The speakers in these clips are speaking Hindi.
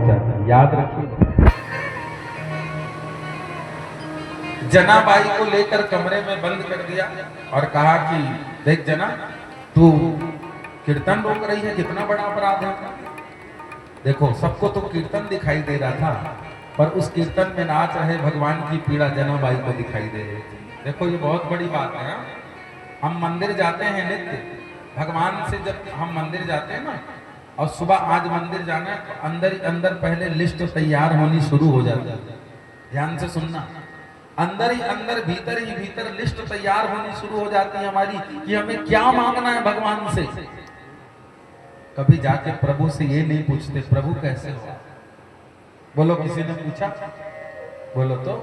पहुंच जाती है, याद रखिए। जनाबाई को लेकर कमरे में बंद कर दिया और कहा कि देख जना, तू कीर्तन रोक रही है, कितना बड़ा अपराध है। देखो सबको तो कीर्तन दिखाई दे रहा था, पर उस कीर्तन में नाच रहे भगवान की पीड़ा जनाबाई को दिखाई दे रही थी। देखो ये बहुत बड़ी बात है। हम मंदिर जाते हैं नित्य, भगवान से जब हम मंदिर जाते हैं ना, और सुबह आज मंदिर जाना है तो अंदर ही अंदर पहले लिस्ट तैयार होनी शुरू हो जाती है। ध्यान से सुनना, अंदर ही अंदर भीतर ही भीतर लिस्ट तैयार होनी शुरू हो जाती है हमारी कि हमें क्या मांगना है भगवान से। कभी जाके प्रभु से ये नहीं पूछते प्रभु कैसे हो। बोलो किसी ने पूछा? बोलो तो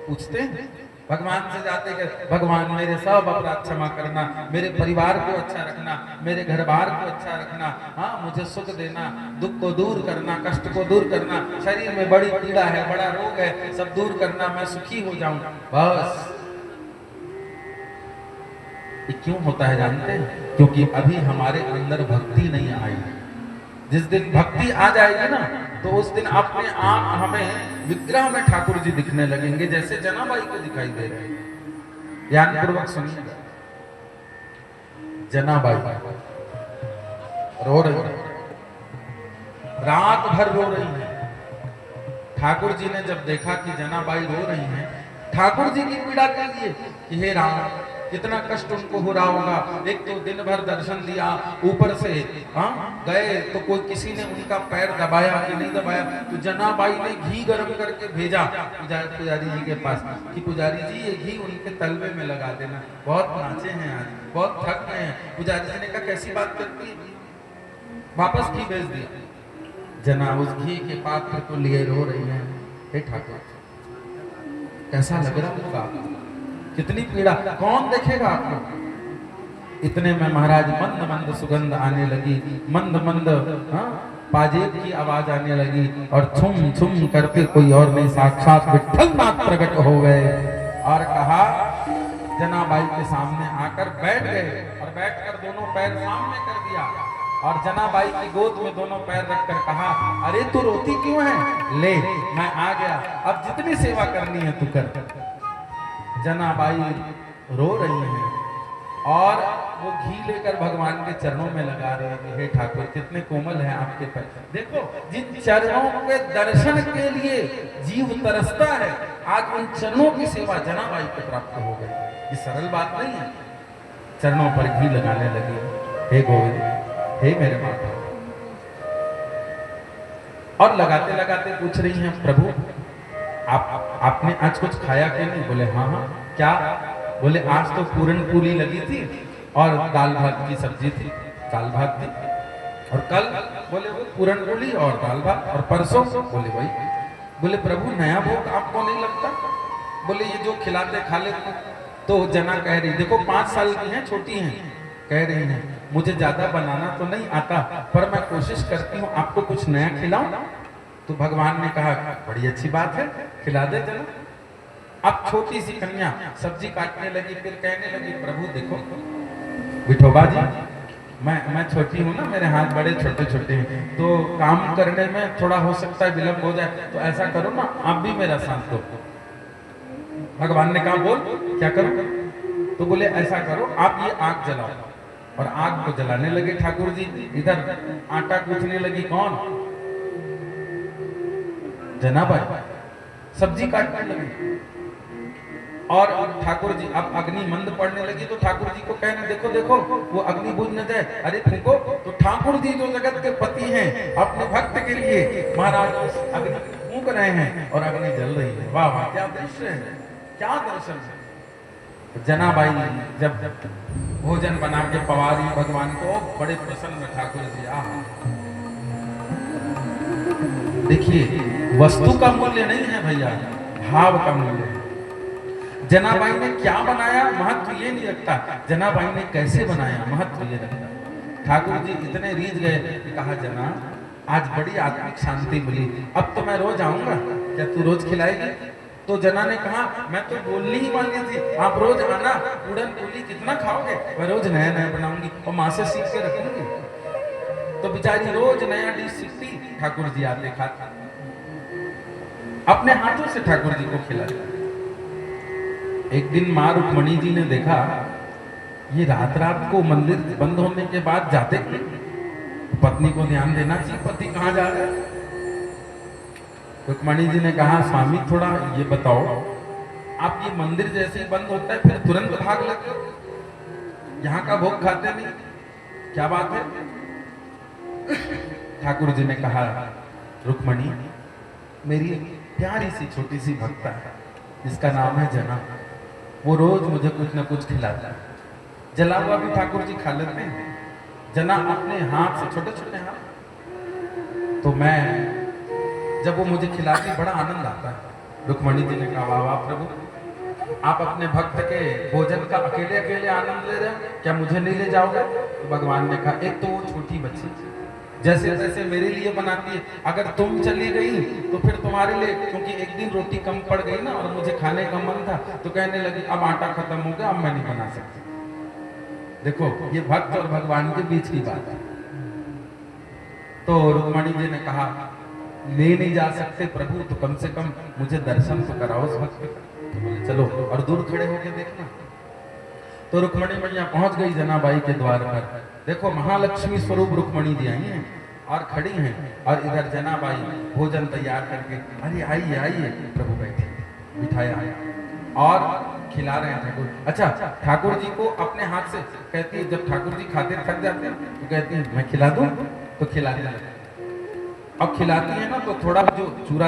पूछते हैं। भगवान से जाते कि भगवान मेरे सब अपराध क्षमा करना, मेरे परिवार को अच्छा रखना, मेरे घर बार को अच्छा रखना, हाँ मुझे सुख देना, दुख को दूर करना, कष्ट को दूर करना, शरीर में बड़ी पीड़ा है, बड़ा रोग है, सब दूर करना, मैं सुखी हो जाऊं। बस ये क्यों होता है जानते हैं? क्योंकि अभी हमारे अंदर भक्ति नहीं आई। जिस दिन भक्ति आ जाएगी ना, तो उस दिन अपने आप हमें विग्रह में ठाकुर जी दिखने लगेंगे, जैसे जनाबाई को दिखाई दे रहे हैं। ध्यान पूर्वक सुनिए। जनाबाई रो रही है, रात भर रो रही है। ठाकुर जी ने जब देखा कि जनाबाई रो रही हैं, ठाकुर जी की पीड़ा के लिए कि हे राम, कितना कष्ट उनको हो रहा होगा। एक तो दिन भर दर्शन दिया, ऊपर से गए तो कोई किसी ने उनका पैर दबाया कि नहीं दबाया, तो जनाबाई ने घी गर्म करके भेजा पुजारी जी के पास कि पुजारी जी ये घी उनके तलवे में लगा देना, बहुत नाचे हैं आज, बहुत थक गए हैं। पुजारी जी ने कहा कैसी बात करती है, वापस घी भेज दिया। जना उस घी के पात्र को लिए रो रही है। हे ठाकुर कैसा लग रहा होगा, कितनी पीड़ा, कौन देखेगा आपको। इतने में महाराज मंद मंद सुगंध आने लगी, मंद मंद पाजेब की आवाज आने लगी, और छुम छुम करके कोई और नहीं साक्षात विठ्ठल नाथ प्रकट हो गए और कहा, जनाबाई के सामने आकर बैठ गए और बैठकर दोनों पैर सामने कर दिया और जनाबाई की गोद में दोनों पैर रखकर कहा, अरे तू रोती क्यों है, ले मैं आ गया, अब जितनी सेवा करनी है तू कर। जनाबाई रो रही है और वो घी लेकर भगवान के चरणों में लगा रहे हैं। हे ठाकुर कितने कोमल हैं आपके पैर, देखो जिन चरणों के दर्शन के लिए जीव तरसता है, आज उन चरणों की सेवा जनाबाई को प्राप्त हो गई। ये सरल बात नहीं है। चरणों पर घी लगाने लगी, हे गोविंद, हे मेरे माता, और लगाते लगाते पूछ रही हैं, प्रभु आपने आज कुछ खाया कि नहीं? बोले हाँ हाँ। क्या? बोले आज तो पूरन पूली लगी थी और दाल भात की सब्जी थी, दाल भात थी, और कल बोले वो पूरन पूली और दाल भात, और परसों बोले वही। बोले प्रभु नया भोग आपको नहीं लगता? बोले ये जो खिलाते खा लेते। तो जना कह रही, देखो 5 साल की हैं, छोटी हैं, कह रही हैं मुझे ज्यादा बनाना तो नहीं आता, पर मैं कोशिश करती हूँ आपको कुछ नया खिलाऊं। तो भगवान ने कहा बड़ी अच्छी बात है, खिला दे जना। अब छोटी सी कन्या सब्जी काटने लगी, फिर कहने लगी, प्रभु देखो विठोबा जी, मैं छोटी हूँ ना, मेरे हाथ बड़े छोटे छोटे हैं, तो काम करने में थोड़ा हो सकता है विलंब हो जाए, तो ऐसा करो ना आप भी मेरा साथ दो। भगवान ने कहा बोल क्या करो? तो बोले ऐसा करो आप ये आग जलाओ, और आग को जलाने लगे ठाकुर जी। इधर आटा गूंथने लगी कौन? जनाबाई। सब्जी काटने लगी और ठाकुर जी अब अग्नि मंद पड़ने लगी, तो ठाकुर जी को कहने, देखो देखो वो अग्नि बुझ न जाए, अरे फूंको। तो ठाकुर जी जो जगत के पति हैं, अपने भक्त के लिए महाराज अग्नि फूंक रहे हैं और अग्नि जल रही है। वाह वाह क्या दृश्य है, क्या दर्शन है। जनाबाई जब भोजन बना के पवा रही भगवान को, बड़े प्रसन्न ठाकुर जी। देखिए वस्तु का मूल्य नहीं है भैया, भाव का मूल्य है। जनाबाई ने क्या बनाया महत्व ये नहीं रखता, जनाबाई ने कैसे बनाया महत्व ये रखता। ठाकुर जी इतने रीझ गए कि कहा, जना आज बड़ी आत्मिक शांति मिली, अब तो मैं रोज आऊंगा, क्या तू रोज खिलाएगी? तो जना ने कहा, मैं तो बोलनी ही वाली थी, आप रोज आना, पूरन पूली कितना खाओगे? मैं रोज नया नया बनाऊंगी और माँ से सीख के रखूंगी। तो बेचारी रोज नया डिश सीखती, ठाकुर जी आते खाते। अपने हाथों से ठाकुर जी को खिलाया। एक दिन माँ रुक्मणी जी ने देखा ये रात रात को मंदिर बंद होने के बाद जाते क्यों? पत्नी को ध्यान देना चाहिए, पति कहाँ जा रहे हैं। रुक्मणी जी ने कहा स्वामी थोड़ा ये बताओ, आप ये मंदिर जैसे ही बंद होता है फिर तुरंत भाग लेते हो, यहाँ का भोग खाते नहीं, क्या बात है? ठाकुर जी ने कहा रुक्मणी मेरी प्यारी सी छोटी सी भक्ता है जिसका नाम है जना, वो रोज मुझे कुछ न कुछ खिलाता है। जला हुआ भी ठाकुर जी खा लेते हैं, जना अपने हाथ से, छोटे छोटे हाथ, तो मैं जब वो मुझे खिलाती बड़ा आनंद आता है। रुक्मणी जी ने कहा वाह वाह प्रभु, आप अपने भक्त के भोजन का अकेले अकेले आनंद ले रहे हो, क्या मुझे नहीं ले जाओगे? तो भगवान ने कहा एक तो वो छोटी बच्ची जैसे जैसे मेरे लिए बनाती है, अगर तुम चली गई तो फिर तुम्हारे लिए, क्योंकि एक दिन रोटी कम पड़ गई ना और मुझे खाने का मन था तो कहने लगी अब आटा खत्म हो गया, अब मैं नहीं बना सकती। देखो ये भक्त और भगवान के बीच की बात है। तो रुक्मणी जी ने कहा ले नहीं जा सकते प्रभु तो कम से कम मुझे दर्शन तो कराओ उस भक्त का। तो बोले चलो, और दूर खड़े होके देखना। तो रुक्मणी मैया पहुंच गई जनाबाई के द्वार पर। देखो महालक्ष्मी स्वरूप रुक्मणी जी आई हैं और खड़ी हैं, और इधर जनाबाई भोजन तैयार करके अरे आइए आइए प्रभु बैठे, बिठाया और खिला रहे हैं ठाकुर। अच्छा ठाकुर जी को अपने हाथ से कहती है, जब ठाकुर जी खाते थक जाते हैं तो कहती है मैं खिला दूं, तो खिलाने लगती। अब खिलाती है ना तो थोड़ा जो चूरा